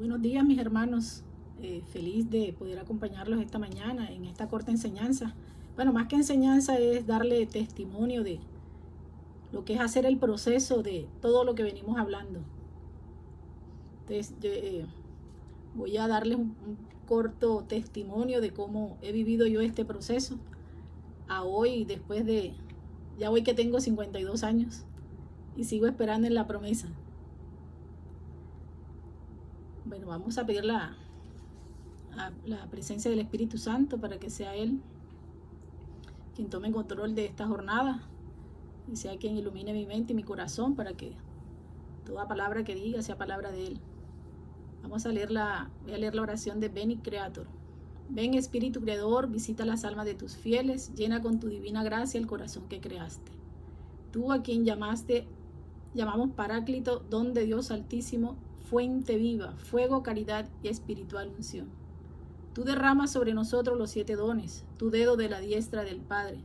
Buenos días, mis hermanos. Feliz de poder acompañarlos esta mañana en esta corta enseñanza. Bueno, más que enseñanza es darle testimonio de lo que es hacer el proceso de todo lo que venimos hablando. Entonces, voy a darles un corto testimonio de cómo he vivido yo este proceso a hoy, después de, ya hoy que tengo 52 años y sigo esperando en la promesa. Bueno, vamos a pedir la presencia del Espíritu Santo para que sea Él quien tome control de esta jornada y sea quien ilumine mi mente y mi corazón para que toda palabra que diga sea palabra de Él. Voy a leer la oración de Beni Creator. Ven, Espíritu Creador, visita las almas de tus fieles, llena con tu divina gracia el corazón que creaste. Tú, a quien llamamos Paráclito, don de Dios Altísimo, fuente viva, fuego, caridad y espiritual unción. Tú derramas sobre nosotros los 7 dones, tu dedo de la diestra del Padre,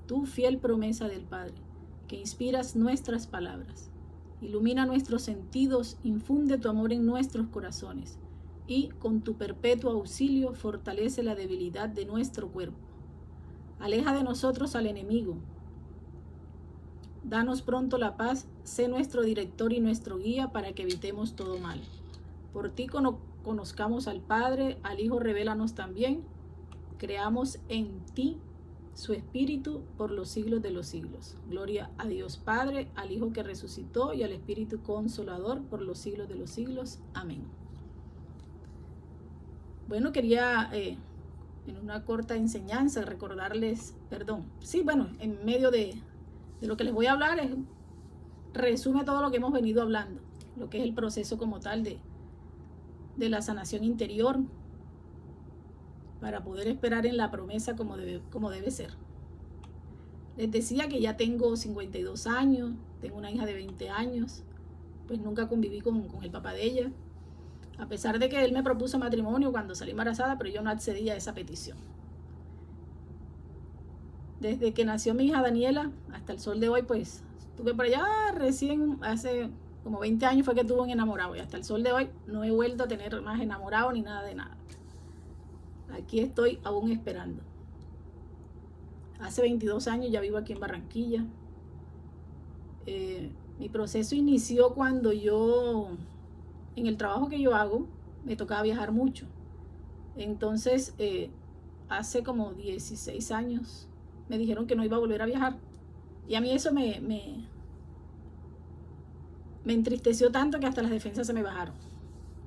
tu fiel promesa del Padre, que inspiras nuestras palabras. Ilumina nuestros sentidos, infunde tu amor en nuestros corazones y, con tu perpetuo auxilio, fortalece la debilidad de nuestro cuerpo. Aleja de nosotros al enemigo. Danos pronto la paz, sé nuestro director y nuestro guía para que evitemos todo mal. Por ti conozcamos al Padre, al Hijo revélanos también. Creamos en ti su Espíritu por los siglos de los siglos. Gloria a Dios Padre, al Hijo que resucitó y al Espíritu Consolador por los siglos de los siglos. Amén. Bueno, quería en una corta enseñanza recordarles, en medio de lo que les voy a hablar, resume todo lo que hemos venido hablando, lo que es el proceso como tal de la sanación interior para poder esperar en la promesa como debe ser. Les decía que ya tengo 52 años, tengo una hija de 20 años, pues nunca conviví con el papá de ella, a pesar de que él me propuso matrimonio cuando salí embarazada, pero yo no accedí a esa petición. Desde que nació mi hija Daniela hasta el sol de hoy, pues estuve por allá recién, hace como 20 años fue que tuve un enamorado, y hasta el sol de hoy no he vuelto a tener más enamorado ni nada de nada. Aquí estoy aún esperando. Hace 22 años ya vivo aquí en Barranquilla. Mi proceso inició cuando en el trabajo que yo hago, me tocaba viajar mucho. Entonces, hace como 16 años, me dijeron que no iba a volver a viajar. Y a mí eso me entristeció tanto que hasta las defensas se me bajaron.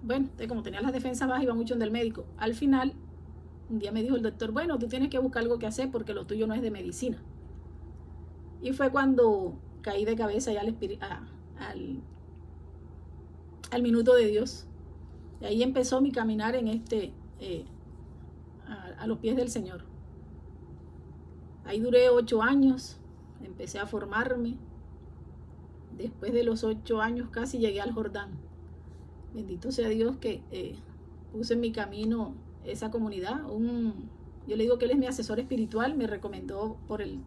Bueno, como tenía las defensas bajas, iba mucho donde el médico. Al final, un día me dijo el doctor, bueno, tú tienes que buscar algo que hacer porque lo tuyo no es de medicina. Y fue cuando caí de cabeza ya al minuto de Dios. Y ahí empezó mi caminar en a los pies del Señor. Ahí duré 8 años, empecé a formarme. Después de los 8 años casi llegué al Jordán. Bendito sea Dios que puse en mi camino esa comunidad. Yo le digo que él es mi asesor espiritual, me recomendó por el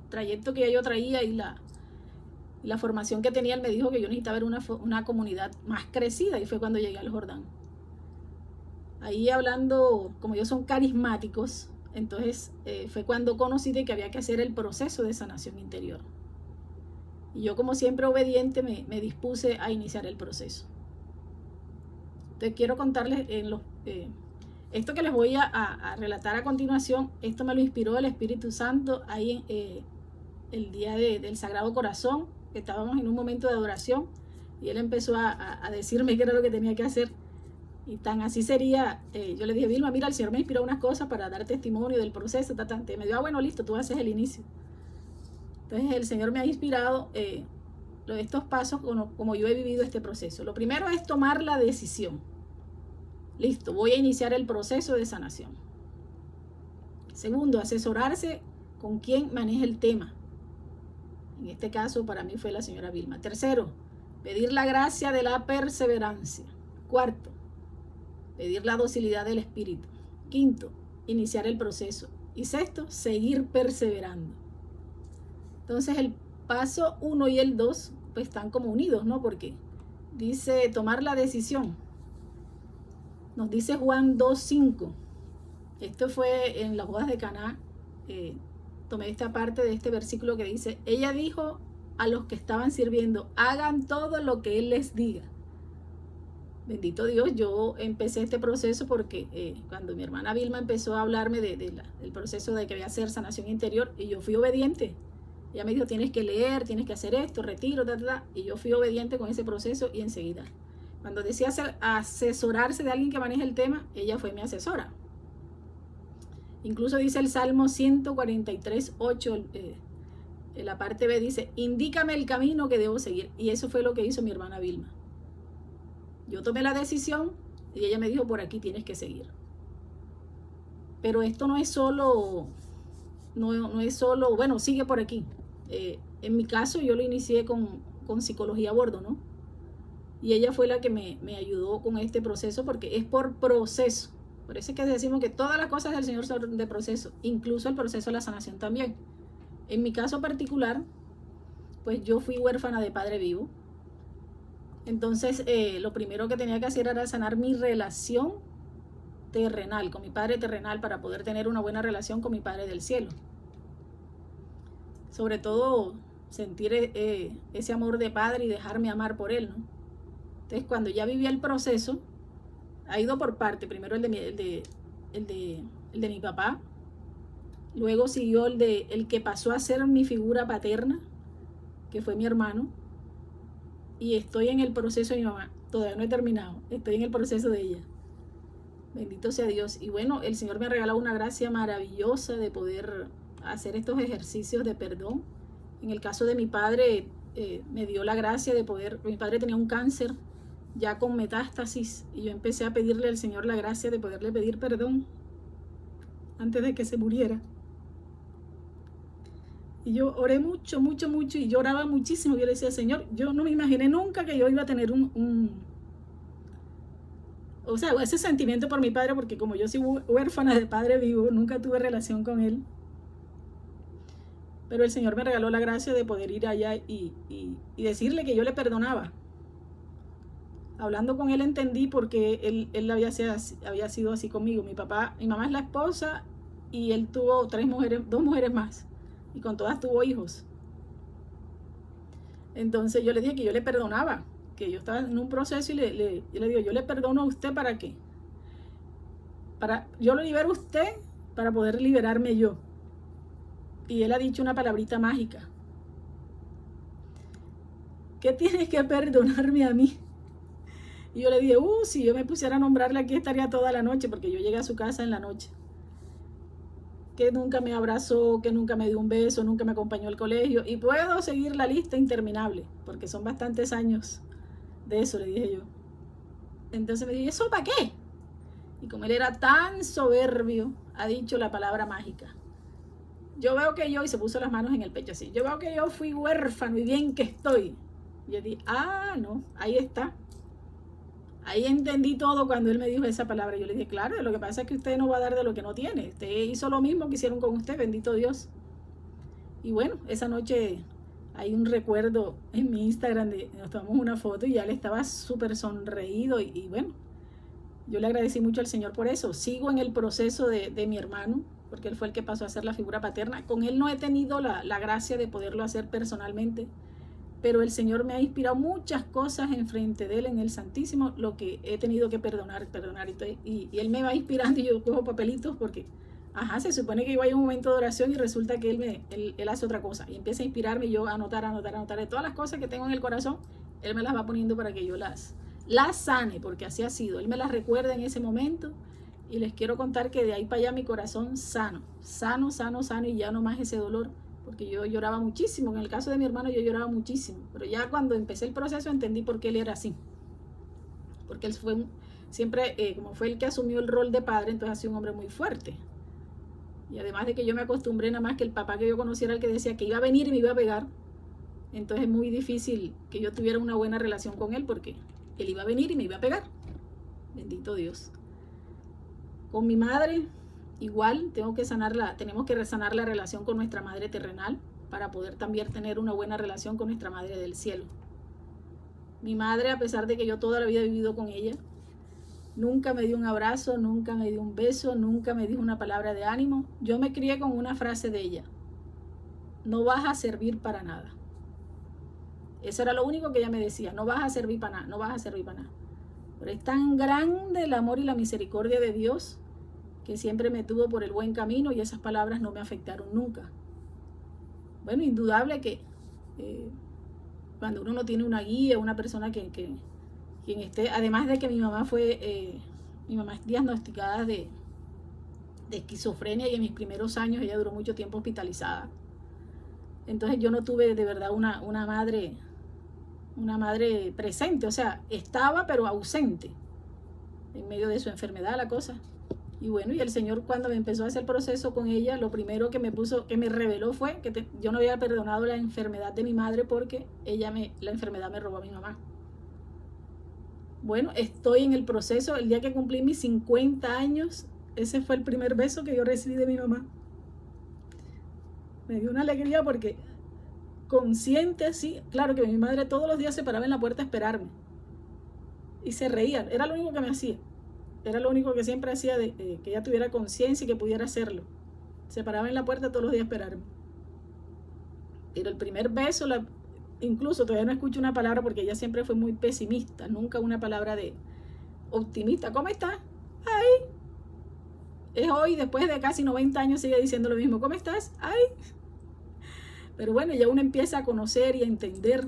trayecto que yo traía y la formación que tenía. Él me dijo que yo necesitaba ver una comunidad más crecida, y fue cuando llegué al Jordán. Ahí hablando, como ellos son carismáticos, entonces fue cuando conocí de que había que hacer el proceso de sanación interior. Y yo, como siempre obediente, me dispuse a iniciar el proceso. Entonces quiero contarles esto que les voy a relatar a continuación. Esto me lo inspiró el Espíritu Santo ahí el día del Sagrado Corazón. Estábamos en un momento de adoración y él empezó a decirme qué era lo que tenía que hacer. Y tan así sería, yo le dije, Vilma, mira, el Señor me inspiró unas cosas para dar testimonio del proceso. Y me dijo, bueno, listo, tú haces el inicio. Entonces el Señor me ha inspirado estos pasos como yo he vivido este proceso. Lo primero es tomar la decisión. Listo, voy a iniciar el proceso de sanación. Segundo, asesorarse con quien maneja el tema. En este caso para mí fue la señora Vilma. Tercero, pedir la gracia de la perseverancia. Cuarto, pedir la docilidad del espíritu. Quinto, iniciar el proceso. Y sexto, seguir perseverando. Entonces el paso 1 y el 2 pues están como unidos, ¿no? Porque dice tomar la decisión. Nos dice Juan 2:5. Esto fue en las bodas de Caná. Tomé esta parte de este versículo que dice: ella dijo a los que estaban sirviendo, hagan todo lo que él les diga. Bendito Dios, yo empecé este proceso porque cuando mi hermana Vilma empezó a hablarme del proceso de que había que hacer sanación interior, y yo fui obediente. Ella me dijo, tienes que leer, tienes que hacer esto, retiro, y yo fui obediente con ese proceso, y enseguida, cuando decía asesorarse de alguien que maneja el tema, ella fue mi asesora. Incluso dice el Salmo 143:8, en la parte B dice, indícame el camino que debo seguir. Y eso fue lo que hizo mi hermana Vilma. Yo tomé la decisión y ella me dijo, por aquí tienes que seguir. Pero esto no es solo, no es solo, bueno, sigue por aquí. En mi caso yo lo inicié con psicología a bordo, ¿no? Y ella fue la que me ayudó con este proceso, porque es por proceso. Por eso es que decimos que todas las cosas del Señor son de proceso, incluso el proceso de la sanación también. En mi caso particular, pues yo fui huérfana de padre vivo. Entonces, lo primero que tenía que hacer era sanar mi relación terrenal, con mi padre terrenal, para poder tener una buena relación con mi Padre del cielo. Sobre todo, sentir ese amor de padre y dejarme amar por él, ¿no? Entonces, cuando ya vivía el proceso, ha ido por parte. Primero el de mi papá, luego siguió el que pasó a ser mi figura paterna, que fue mi hermano, y estoy en el proceso de mi mamá. Todavía no he terminado, estoy en el proceso de ella. Bendito sea Dios. Y bueno, el Señor me ha regalado una gracia maravillosa de poder hacer estos ejercicios de perdón. En el caso de mi padre, me dio la gracia de poder, mi padre tenía un cáncer ya con metástasis, y yo empecé a pedirle al Señor la gracia de poderle pedir perdón antes de que se muriera. Y yo oré mucho, mucho, mucho, y lloraba muchísimo. Yo le decía, Señor, yo no me imaginé nunca que yo iba a tener o sea, ese sentimiento por mi padre, porque como yo soy huérfana de padre vivo, nunca tuve relación con él. Pero el Señor me regaló la gracia de poder ir allá y decirle que yo le perdonaba. Hablando con él entendí por qué él había sido así conmigo. Mi mamá es la esposa, y él tuvo 2 mujeres más, y con todas tuvo hijos. Entonces yo le dije que yo le perdonaba, que yo estaba en un proceso, y yo le digo, yo le perdono a usted, ¿para qué? Yo lo libero a usted para poder liberarme yo. Y él ha dicho una palabrita mágica: ¿qué tienes que perdonarme a mí? Y yo le dije, si yo me pusiera a nombrarle aquí estaría toda la noche, porque yo llegué a su casa en la noche. Que nunca me abrazó, que nunca me dio un beso, nunca me acompañó al colegio. Y puedo seguir la lista interminable, porque son bastantes años de eso, le dije yo. Entonces me dije, ¿eso para qué? Y como él era tan soberbio, ha dicho la palabra mágica. Yo veo que y se puso las manos en el pecho así, yo veo que yo fui huérfano y bien que estoy. Y yo dije, no, ahí está. Ahí entendí todo cuando él me dijo esa palabra. Yo le dije, claro, lo que pasa es que usted no va a dar de lo que no tiene. Usted hizo lo mismo que hicieron con usted, bendito Dios. Y bueno, esa noche hay un recuerdo en mi Instagram de nos tomamos una foto, y ya él estaba súper sonreído. Y bueno, yo le agradecí mucho al Señor por eso. Sigo en el proceso de mi hermano, porque él fue el que pasó a ser la figura paterna. Con él no he tenido la gracia de poderlo hacer personalmente, pero el Señor me ha inspirado muchas cosas en frente de él, en el Santísimo, lo que he tenido que perdonar. Y él me va inspirando, y yo cojo papelitos porque, se supone que yo vaya a un momento de oración y resulta que él hace otra cosa. Y empieza a inspirarme, y yo anotar de todas las cosas que tengo en el corazón, él me las va poniendo para que yo las sane, porque así ha sido. Él me las recuerda en ese momento, y les quiero contar que de ahí para allá mi corazón sano, y ya no más ese dolor. Porque yo lloraba muchísimo. En el caso de mi hermano yo lloraba muchísimo, pero ya cuando empecé el proceso entendí por qué él era así, porque él fue siempre, como fue el que asumió el rol de padre, entonces ha sido un hombre muy fuerte. Y además de que yo me acostumbré nada más que el papá que yo conociera, el que decía que iba a venir y me iba a pegar, entonces es muy difícil que yo tuviera una buena relación con él, porque él iba a venir y me iba a pegar. Bendito Dios. Con mi madre igual tenemos que sanar la relación con nuestra madre terrenal, para poder también tener una buena relación con nuestra madre del cielo. Mi madre, a pesar de que yo toda la vida he vivido con ella, nunca me dio un abrazo, nunca me dio un beso, nunca me dijo una palabra de ánimo. Yo me crié con una frase de ella: no vas a servir para nada. Eso era lo único que ella me decía: no vas a servir para nada, no vas a servir para nada. Pero es tan grande el amor y la misericordia de Dios que siempre me tuvo por el buen camino y esas palabras no me afectaron nunca. Bueno, indudable que cuando uno no tiene una guía, una persona quien esté, además de que mi mamá es diagnosticada de esquizofrenia, y en mis primeros años ella duró mucho tiempo hospitalizada. Entonces yo no tuve de verdad una madre presente, o sea, estaba pero ausente en medio de su enfermedad la cosa. Y bueno, y el Señor, cuando me empezó a hacer el proceso con ella, lo primero que me reveló fue que yo no había perdonado la enfermedad de mi madre porque la enfermedad me robó a mi mamá. Bueno, estoy en el proceso. El día que cumplí mis 50 años, ese fue el primer beso que yo recibí de mi mamá. Me dio una alegría porque consciente, sí, claro que mi madre todos los días se paraba en la puerta a esperarme y se reía, era lo único que me hacía. Era lo único que siempre hacía, de que ella tuviera conciencia y que pudiera hacerlo. Se paraba en la puerta todos los días a esperarme. Pero el primer beso, incluso todavía no escucho una palabra porque ella siempre fue muy pesimista, nunca una palabra de optimista. ¿Cómo estás? ¡Ay! Es hoy, después de casi 90 años, sigue diciendo lo mismo. ¿Cómo estás? ¡Ay! Pero bueno, ya uno empieza a conocer y a entender.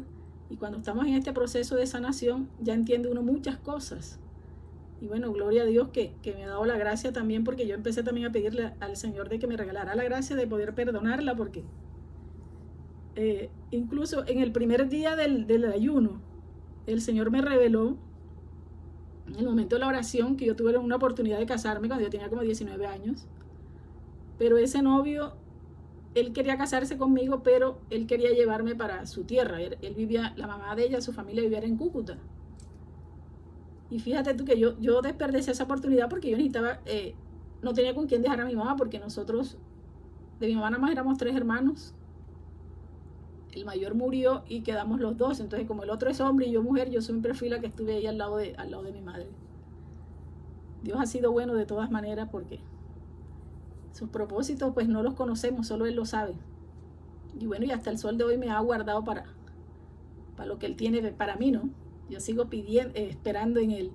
Y cuando estamos en este proceso de sanación, ya entiende uno muchas cosas. Y bueno, gloria a Dios que me ha dado la gracia también, porque yo empecé también a pedirle al Señor de que me regalara la gracia de poder perdonarla, porque incluso en el primer día del ayuno, el Señor me reveló, en el momento de la oración, que yo tuve una oportunidad de casarme cuando yo tenía como 19 años, pero ese novio, él quería casarse conmigo, pero él quería llevarme para su tierra. Él vivía, la mamá de ella, su familia vivía en Cúcuta. Y fíjate tú que yo desperdicié esa oportunidad porque yo necesitaba, no tenía con quién dejar a mi mamá, porque nosotros, de mi mamá nada más éramos 3 hermanos. El mayor murió y quedamos los 2. Entonces, como el otro es hombre y yo mujer, yo siempre fui la que estuve ahí al lado de mi madre. Dios ha sido bueno de todas maneras, porque sus propósitos pues no los conocemos, solo Él lo sabe. Y bueno, y hasta el sol de hoy me ha guardado para lo que Él tiene para mí, ¿no? Yo sigo pidiendo, esperando en Él.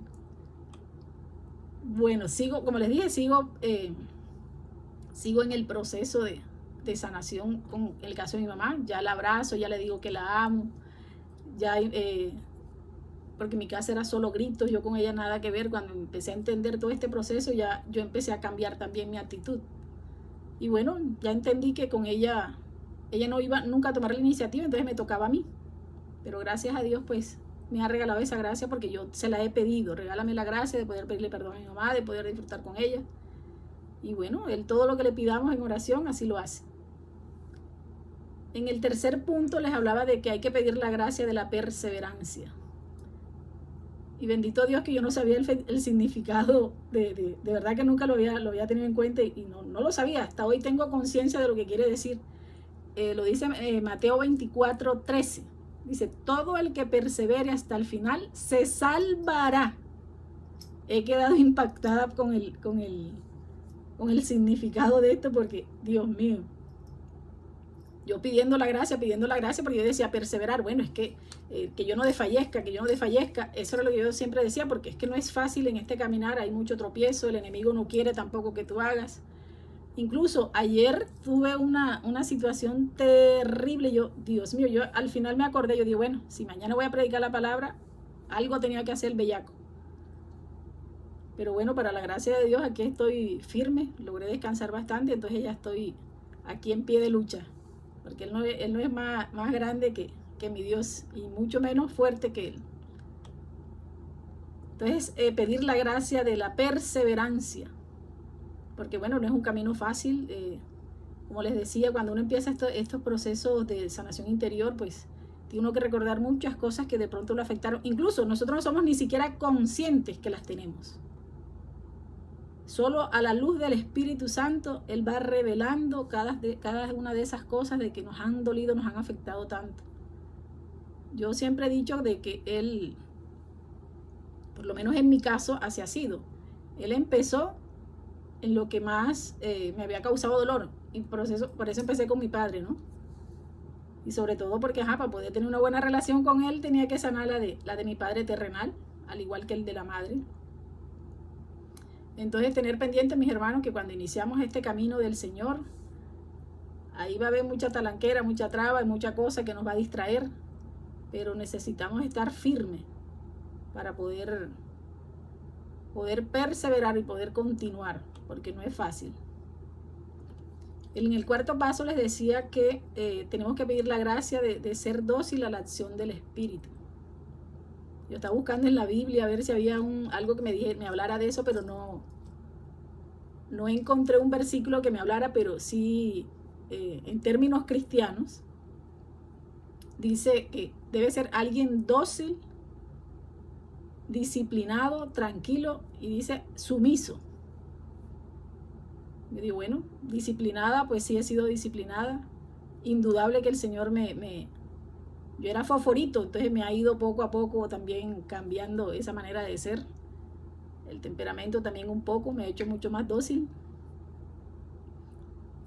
Bueno, sigo, como les dije, sigo en el proceso de sanación con el caso de mi mamá. Ya la abrazo, ya le digo que la amo. Ya, porque mi casa era solo gritos, yo con ella nada que ver. Cuando empecé a entender todo este proceso, ya yo empecé a cambiar también mi actitud. Y bueno, ya entendí que con ella no iba nunca a tomar la iniciativa, entonces me tocaba a mí. Pero gracias a Dios, pues, me ha regalado esa gracia, porque yo se la he pedido. Regálame la gracia de poder pedirle perdón a mi mamá, de poder disfrutar con ella. Y bueno, Él todo lo que le pidamos en oración, así lo hace. En el tercer punto les hablaba de que hay que pedir la gracia de la perseverancia. Y bendito Dios que yo no sabía el significado, de verdad que nunca lo había tenido en cuenta, y no lo sabía. Hasta hoy tengo conciencia de lo que quiere decir. Lo dice Mateo 24:13. Dice: todo el que persevere hasta el final se salvará. He quedado impactada con el significado de esto, porque, Dios mío, yo pidiendo la gracia, porque yo decía perseverar. Bueno, es que yo no desfallezca, eso era lo que yo siempre decía, porque es que no es fácil en este caminar, hay mucho tropiezo, el enemigo no quiere tampoco que tú hagas. Incluso ayer tuve una situación terrible. Dios mío, yo al final me acordé, yo digo, bueno, si mañana voy a predicar la palabra, algo tenía que hacer el bellaco. Pero bueno, para la gracia de Dios, aquí estoy firme, logré descansar bastante, entonces ya estoy aquí en pie de lucha, porque Él no es más grande que mi Dios, y mucho menos fuerte que Él. Entonces, pedir la gracia de la perseverancia, porque bueno, no es un camino fácil. Como les decía, cuando uno empieza estos procesos de sanación interior, pues tiene uno que recordar muchas cosas que de pronto lo afectaron. Incluso nosotros no somos ni siquiera conscientes que las tenemos. Solo a la luz del Espíritu Santo, Él va revelando cada una de esas cosas de que nos han dolido, nos han afectado tanto. Yo siempre he dicho de que Él, por lo menos en mi caso, así ha sido. Él empezó en lo que más me había causado dolor, y por eso empecé con mi padre, ¿no? Y sobre todo porque, para poder tener una buena relación con él, tenía que sanar la de mi padre terrenal, al igual que el de la madre. Entonces, tener pendiente, mis hermanos, que cuando iniciamos este camino del Señor, ahí va a haber mucha talanquera, mucha traba y mucha cosa que nos va a distraer, pero necesitamos estar firmes para poder perseverar y poder continuar, porque no es fácil. En el cuarto paso les decía que tenemos que pedir la gracia de ser dócil a la acción del Espíritu. Yo estaba buscando en la Biblia a ver si había algo que me hablara de eso, pero no encontré un versículo que me hablara, pero sí, en términos cristianos, dice que debe ser alguien dócil, disciplinado, tranquilo, y dice sumiso. Me digo, bueno, disciplinada, pues sí he sido disciplinada. Indudable que el Señor yo era fosforito, entonces me ha ido poco a poco también cambiando esa manera de ser. El temperamento también un poco, me ha hecho mucho más dócil.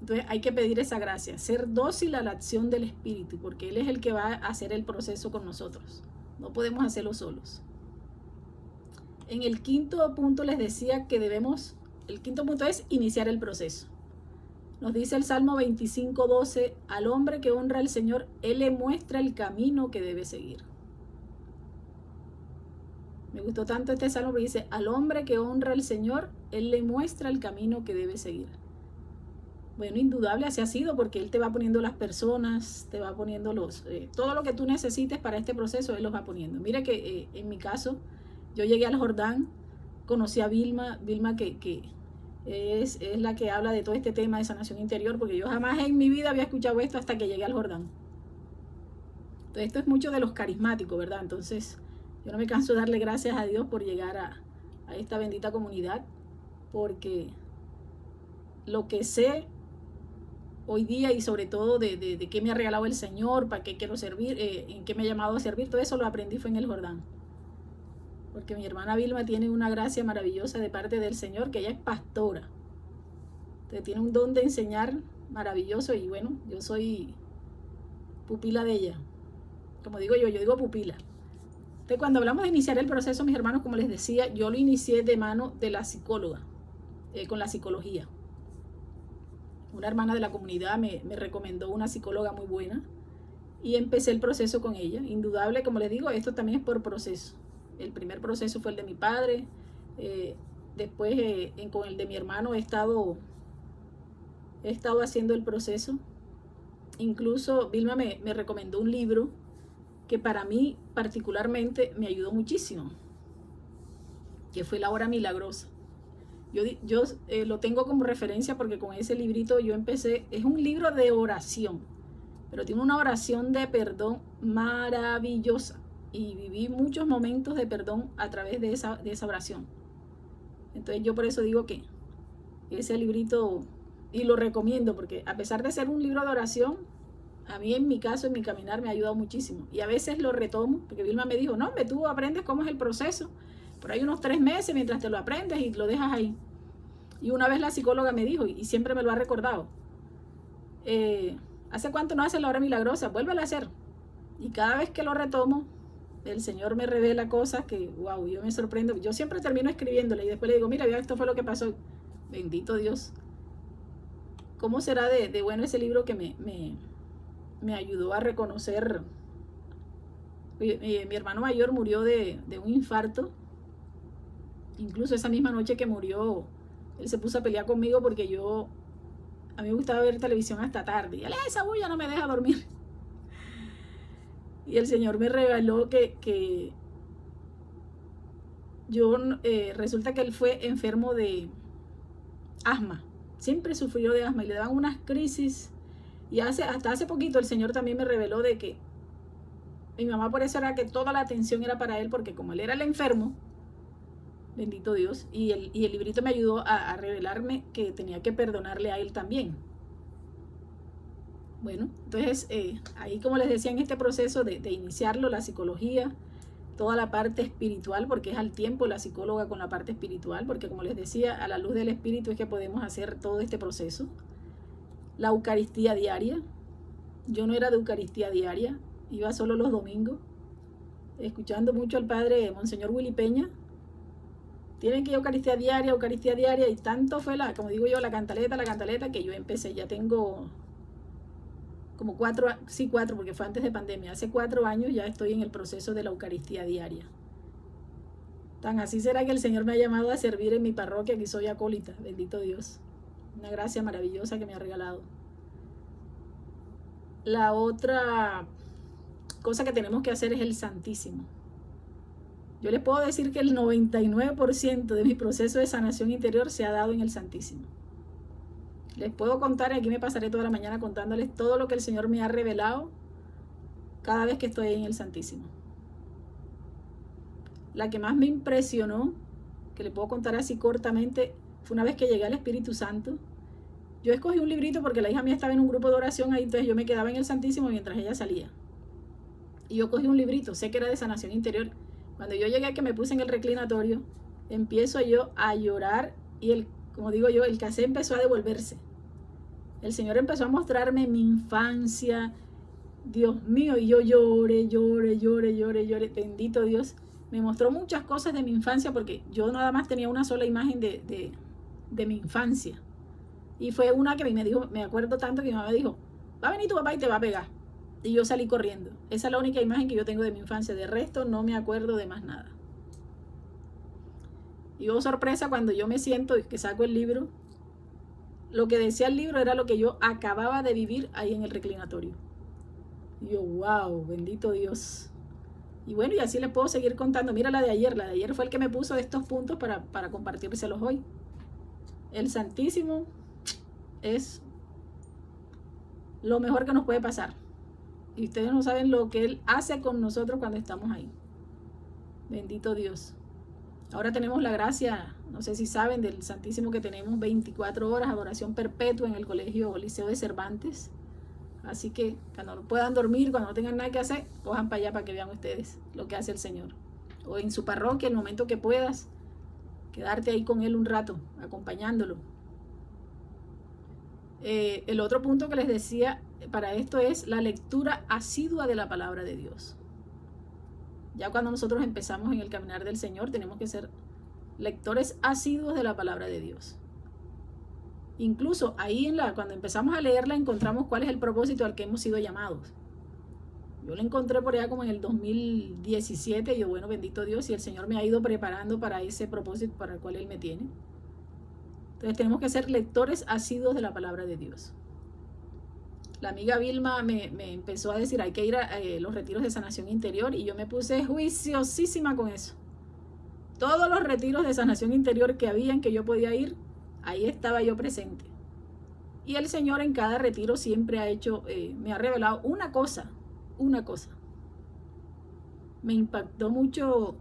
Entonces hay que pedir esa gracia, ser dócil a la acción del Espíritu, porque Él es el que va a hacer el proceso con nosotros. No podemos hacerlo solos. En el quinto punto les decía que el quinto punto es iniciar el proceso. Nos dice el Salmo 25:12, al hombre que honra al Señor, Él le muestra el camino que debe seguir. Me gustó tanto este salmo porque dice, al hombre que honra al Señor, Él le muestra el camino que debe seguir. Bueno, indudable así ha sido, porque Él te va poniendo las personas, te va poniendo todo lo que tú necesites para este proceso, Él los va poniendo. Mira que en mi caso, yo llegué al Jordán, conocí a Vilma que es la que habla de todo este tema de sanación interior, porque yo jamás en mi vida había escuchado esto hasta que llegué al Jordán. Entonces, esto es mucho de los carismáticos, ¿verdad? Entonces, yo no me canso de darle gracias a Dios por llegar a esta bendita comunidad, porque lo que sé hoy día, y sobre todo de qué me ha regalado el Señor, para qué quiero servir, en qué me ha llamado a servir, todo eso lo aprendí fue en el Jordán. Porque mi hermana Vilma tiene una gracia maravillosa de parte del Señor, que ella es pastora. Entonces tiene un don de enseñar maravilloso, y bueno, yo soy pupila de ella. Como digo yo digo pupila. Entonces, cuando hablamos de iniciar el proceso, mis hermanos, como les decía, yo lo inicié de mano de la psicóloga, con la psicología. Una hermana de la comunidad me recomendó una psicóloga muy buena y empecé el proceso con ella. Indudable, como les digo, esto también es por proceso. El primer proceso fue el de mi padre, después con el de mi hermano he estado haciendo el proceso. Incluso Vilma me recomendó un libro que para mí particularmente me ayudó muchísimo, que fue La Hora Milagrosa. Yo lo tengo como referencia porque con ese librito yo empecé. Es un libro de oración, pero tiene una oración de perdón maravillosa, y viví muchos momentos de perdón a través de esa oración. Entonces yo por eso digo que ese librito, y lo recomiendo, porque a pesar de ser un libro de oración, a mí en mi caso, en mi caminar, me ha ayudado muchísimo. Y a veces lo retomo, porque Vilma me dijo, no, tú aprendes cómo es el proceso, por ahí unos 3 meses mientras te lo aprendes y lo dejas ahí. Y una vez la psicóloga me dijo, y siempre me lo ha recordado, ¿hace cuánto no haces la hora milagrosa? Vuélvela a hacer. Y cada vez que lo retomo, el Señor me revela cosas que, wow, yo me sorprendo. Yo siempre termino escribiéndole y después le digo, mira, esto fue lo que pasó. Bendito Dios. ¿Cómo será de bueno ese libro que me ayudó a reconocer? Mi hermano mayor murió de un infarto. Incluso esa misma noche que murió, él se puso a pelear conmigo porque a mí me gustaba ver televisión hasta tarde. Y él, esa bulla no me deja dormir. Y el Señor me reveló que yo, resulta que él fue enfermo de asma. Siempre sufrió de asma y le daban unas crisis. Y hasta hace poquito el Señor también me reveló de que mi mamá, por eso era que toda la atención era para él, porque como él era el enfermo, bendito Dios, y el librito me ayudó a revelarme que tenía que perdonarle a él también. Bueno, entonces ahí, como les decía, en este proceso de iniciarlo, la psicología, toda la parte espiritual, porque es al tiempo la psicóloga con la parte espiritual, porque como les decía, a la luz del espíritu es que podemos hacer todo este proceso. La Eucaristía diaria. Yo no era de Eucaristía diaria, iba solo los domingos, escuchando mucho al padre Monseñor Willy Peña. Tienen que ir a Eucaristía diaria, y tanto fue como digo yo, la cantaleta, que yo empecé, ya tengo como 4, porque fue antes de pandemia, hace 4 años ya estoy en el proceso de la Eucaristía diaria. Tan así será que el Señor me ha llamado a servir en mi parroquia, que soy acólita, bendito Dios. Una gracia maravillosa que me ha regalado. La otra cosa que tenemos que hacer es el Santísimo. Yo les puedo decir que el 99% de mi proceso de sanación interior se ha dado en el Santísimo. Les puedo contar, y aquí me pasaré toda la mañana contándoles todo lo que el Señor me ha revelado cada vez que estoy en el Santísimo. La que más me impresionó, que le puedo contar así cortamente, fue una vez que llegué al Espíritu Santo. Yo escogí un librito porque la hija mía estaba en un grupo de oración ahí, entonces yo me quedaba en el Santísimo mientras ella salía. Y yo cogí un librito, sé que era de sanación interior. Cuando yo llegué, que me puse en el reclinatorio, empiezo yo a llorar y como digo yo, el casé empezó a devolverse. El Señor empezó a mostrarme mi infancia, Dios mío, y yo lloré, bendito Dios. Me mostró muchas cosas de mi infancia porque yo nada más tenía una sola imagen de mi infancia. Y fue una que me dijo, me acuerdo tanto que mi mamá me dijo, va a venir tu papá y te va a pegar. Y yo salí corriendo. Esa es la única imagen que yo tengo de mi infancia. De resto no me acuerdo de más nada. Y oh, sorpresa, cuando yo me siento y que saco el libro, lo que decía el libro era lo que yo acababa de vivir ahí en el reclinatorio. Y yo, wow, bendito Dios. Y bueno, y así les puedo seguir contando. Mira la de ayer fue el que me puso estos puntos para compartírselos hoy. El Santísimo es lo mejor que nos puede pasar. Y ustedes no saben lo que Él hace con nosotros cuando estamos ahí. Bendito Dios. Ahora tenemos la gracia, no sé si saben, del Santísimo, que tenemos 24 horas, adoración perpetua en el colegio Liceo de Cervantes. Así que cuando no puedan dormir, cuando no tengan nada que hacer, cojan para allá para que vean ustedes lo que hace el Señor. O en su parroquia, el momento que puedas, quedarte ahí con Él un rato, acompañándolo. El otro punto que les decía para esto es la lectura asidua de la palabra de Dios. Ya cuando nosotros empezamos en el caminar del Señor, tenemos que ser lectores asiduos de la palabra de Dios. Incluso ahí cuando empezamos a leerla encontramos cuál es el propósito al que hemos sido llamados. Yo la encontré por allá como en el 2017 y yo, bueno, bendito Dios, y el Señor me ha ido preparando para ese propósito para el cual Él me tiene. Entonces tenemos que ser lectores asiduos de la palabra de Dios. La amiga Vilma me empezó a decir, hay que ir a los retiros de sanación interior, y yo me puse juiciosísima con eso. Todos los retiros de sanación interior que habían, que yo podía ir, ahí estaba yo presente. Y el Señor en cada retiro siempre ha hecho, me ha revelado una cosa. Me impactó mucho,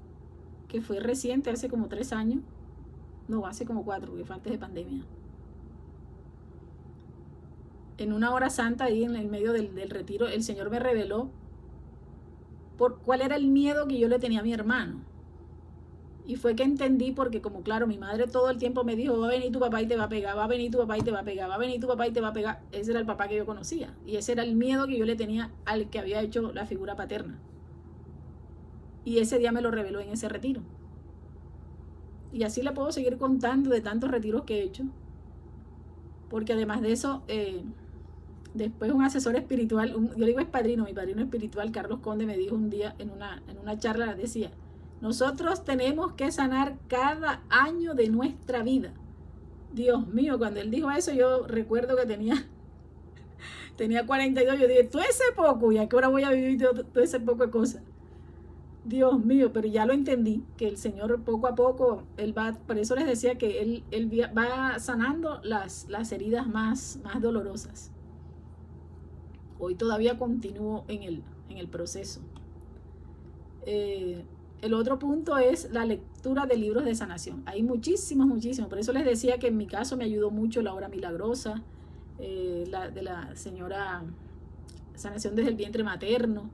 que fue reciente, hace como 3 años. No, hace como 4, porque fue antes de pandemia. En una hora santa, ahí en el medio del retiro, el Señor me reveló cuál era el miedo que yo le tenía a mi hermano. Y fue que entendí, porque como claro, mi madre todo el tiempo me dijo, va a venir tu papá y te va a pegar, va a venir tu papá y te va a pegar, va a venir tu papá y te va a pegar. Ese era el papá que yo conocía. Y ese era el miedo que yo le tenía al que había hecho la figura paterna. Y ese día me lo reveló en ese retiro. Y así le puedo seguir contando de tantos retiros que he hecho. Porque además de eso, después un asesor espiritual, yo digo es padrino, mi padrino espiritual, Carlos Conde, me dijo un día en una charla, decía, nosotros tenemos que sanar cada año de nuestra vida. Dios mío, cuando él dijo eso, yo recuerdo que tenía 42, yo dije, todo ese poco, ¿y a qué hora voy a vivir todo ese poco de cosas? Dios mío, pero ya lo entendí, que el Señor poco a poco, Él va, por eso les decía que Él va sanando las heridas más dolorosas. Hoy todavía continúo en el proceso. El otro punto es la lectura de libros de sanación. Hay muchísimos. Por eso les decía que en mi caso me ayudó mucho la obra milagrosa, de la señora Sanación desde el vientre materno.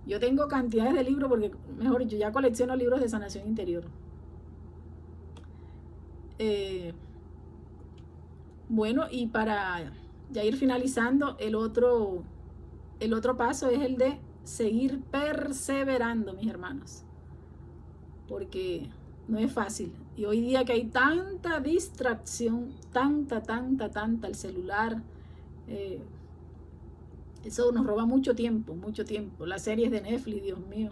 Yo tengo cantidades de libros porque, mejor dicho, ya colecciono libros de sanación interior. Bueno, y para ya ir finalizando, el otro paso es el de seguir perseverando, mis hermanos. Porque no es fácil. Y hoy día que hay tanta distracción, tanta, el celular, eso nos roba mucho tiempo, mucho tiempo. Las series de Netflix, Dios mío,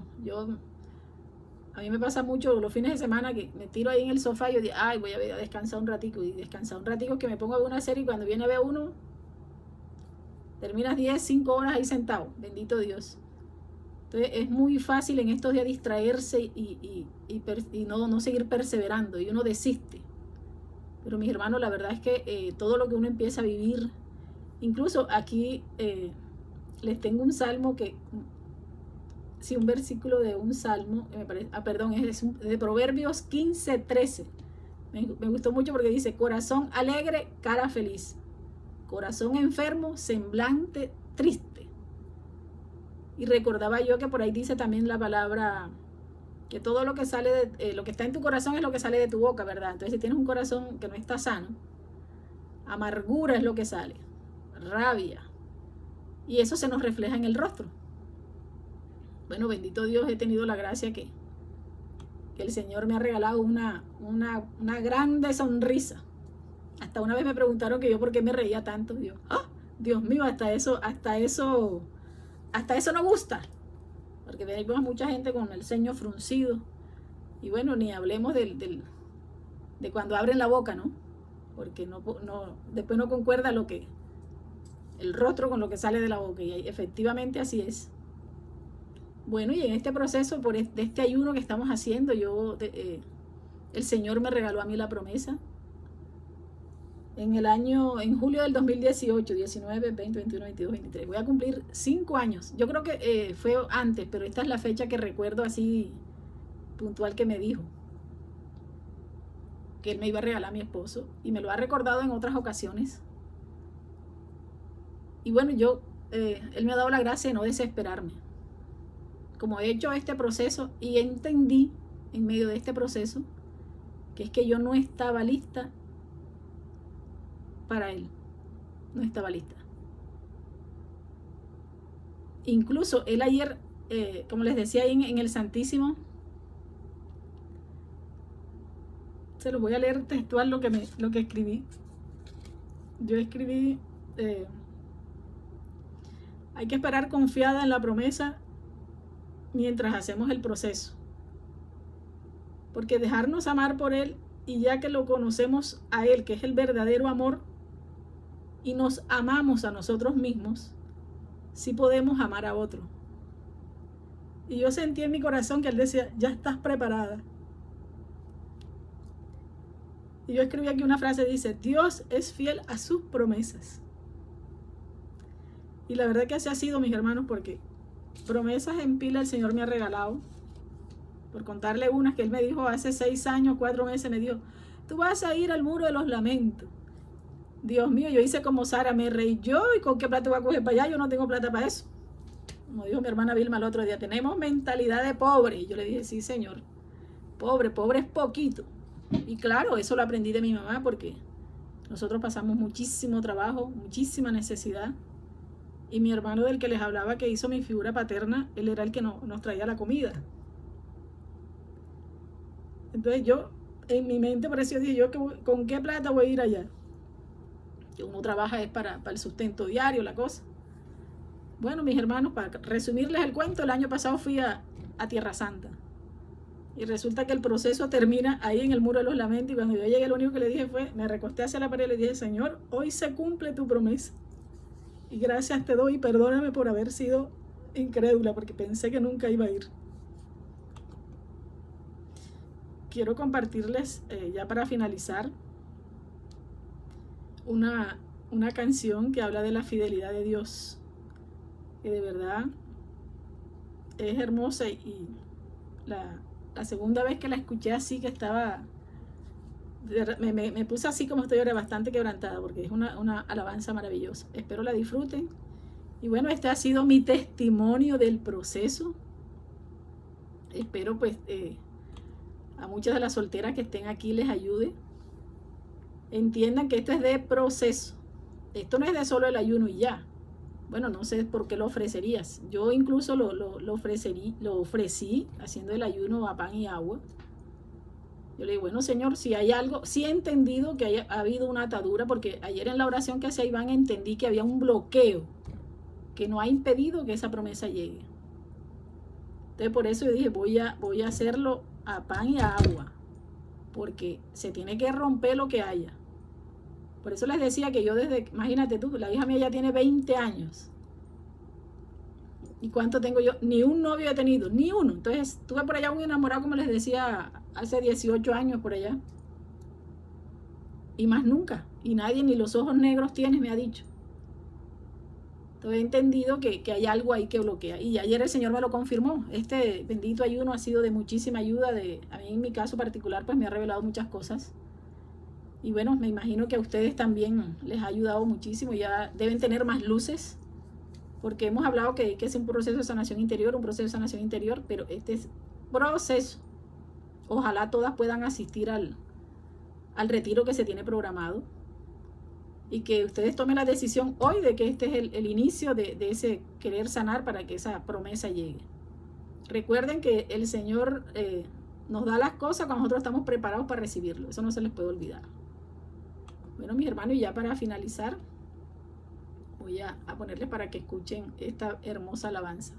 a mí me pasa mucho los fines de semana que me tiro ahí en el sofá y yo digo, ay, voy a descansar un ratico, y descansar un ratico que me pongo a ver una serie y cuando viene a ver uno, terminas 10, 5 horas ahí sentado, bendito Dios. Entonces es muy fácil en estos días distraerse y no seguir perseverando, y uno desiste. Pero mis hermanos, la verdad es que todo lo que uno empieza a vivir, incluso aquí les tengo un salmo un versículo de un salmo, es de Proverbios 15:13. Me gustó mucho porque dice: corazón alegre, cara feliz; corazón enfermo, semblante triste. Y recordaba yo que por ahí dice también la palabra que todo lo que sale lo que está en tu corazón es lo que sale de tu boca, ¿verdad? Entonces, si tienes un corazón que no está sano, amargura es lo que sale, rabia, y eso se nos refleja en el rostro. Bueno, bendito Dios, he tenido la gracia que el Señor me ha regalado una grande sonrisa. Hasta una vez me preguntaron que yo por qué me reía tanto. Dios mío, hasta eso no gusta. Porque vemos a mucha gente con el ceño fruncido. Y bueno, ni hablemos de cuando abren la boca, ¿no? Porque después no concuerda el rostro con lo que sale de la boca. Y efectivamente así es. Bueno, y en este proceso, de este ayuno que estamos haciendo, el Señor me regaló a mí la promesa. En julio del 2018, 19, 20, 21, 22, 23. Voy a cumplir 5 años. Yo creo que fue antes, pero esta es la fecha que recuerdo así puntual que me dijo. Que él me iba a regalar a mi esposo. Y me lo ha recordado en otras ocasiones. Y bueno, él me ha dado la gracia de no desesperarme. Como he hecho este proceso y entendí en medio de este proceso que es que yo no estaba lista para él. No estaba lista. Incluso él ayer, como les decía ahí en el Santísimo, se lo voy a leer textual lo que escribí. Yo escribí: hay que esperar confiada en la promesa mientras hacemos el proceso, porque dejarnos amar por él, y ya que lo conocemos a él, que es el verdadero amor, y nos amamos a nosotros mismos, sí podemos amar a otro. Y yo sentí en mi corazón que él decía: ya estás preparada. Y yo escribí aquí una frase, dice: Dios es fiel a sus promesas. Y la verdad que así ha sido, mis hermanos, porque promesas en pila el Señor me ha regalado. Por contarle unas que él me dijo hace 6 años, 4 meses, me dijo: tú vas a ir al muro de los lamentos. Dios mío, yo hice como Sara, me reí yo, ¿y con qué plata voy a coger para allá? Yo no tengo plata para eso. Como dijo mi hermana Vilma el otro día, tenemos mentalidad de pobre. Y yo le dije: sí, Señor, pobre es poquito. Y claro, eso lo aprendí de mi mamá, porque nosotros pasamos muchísimo trabajo, muchísima necesidad. Y mi hermano, del que les hablaba, que hizo mi figura paterna, él era el que nos traía la comida. Entonces yo, en mi mente, por eso dije: ¿con qué plata voy a ir allá? Que uno trabaja es para el sustento diario, la cosa. Bueno, mis hermanos, para resumirles el cuento, el año pasado fui a Tierra Santa. Y resulta que el proceso termina ahí en el muro de los lamentos. Y cuando yo llegué, lo único que le dije fue, me recosté hacia la pared y le dije: Señor, hoy se cumple tu promesa. Y gracias te doy, y perdóname por haber sido incrédula, porque pensé que nunca iba a ir. Quiero compartirles, ya para finalizar, una canción que habla de la fidelidad de Dios, que de verdad es hermosa. Y la segunda vez que la escuché así, que estaba, me puse así como estoy ahora, bastante quebrantada, porque es una alabanza maravillosa. Espero la disfruten. Y bueno, este ha sido mi testimonio del proceso. espero pues a muchas de las solteras que estén aquí les ayude. Entiendan que esto es de proceso. Esto no es de solo el ayuno y ya. Bueno, no sé por qué lo ofrecerías. Yo incluso lo ofrecí haciendo el ayuno a pan y agua. Yo le digo, bueno, Señor, si hay algo, sí he entendido que ha habido una atadura, porque ayer en la oración que hacía Iván entendí que había un bloqueo que no ha impedido que esa promesa llegue. Entonces por eso yo dije, voy a hacerlo a pan y a agua, porque se tiene que romper lo que haya. Por eso les decía que yo imagínate tú, la hija mía ya tiene 20 años. ¿Y cuánto tengo yo? Ni un novio he tenido, ni uno. Entonces tuve por allá un enamorado, como les decía, hace 18 años por allá. Y más nunca. Y nadie, ni los ojos negros tienes, me ha dicho. Entonces he entendido que hay algo ahí que bloquea. Y ayer el Señor me lo confirmó. Este bendito ayuno ha sido de muchísima ayuda. A mí en mi caso particular pues me ha revelado muchas cosas. Y bueno, me imagino que a ustedes también les ha ayudado muchísimo. Ya deben tener más luces. Porque hemos hablado que es un proceso de sanación interior, pero este es proceso. Ojalá todas puedan asistir al retiro que se tiene programado. Y que ustedes tomen la decisión hoy de que este es el inicio de ese querer sanar para que esa promesa llegue. Recuerden que el Señor nos da las cosas cuando nosotros estamos preparados para recibirlo. Eso no se les puede olvidar. Bueno, mis hermanos, y ya para finalizar, voy a ponerles para que escuchen esta hermosa alabanza.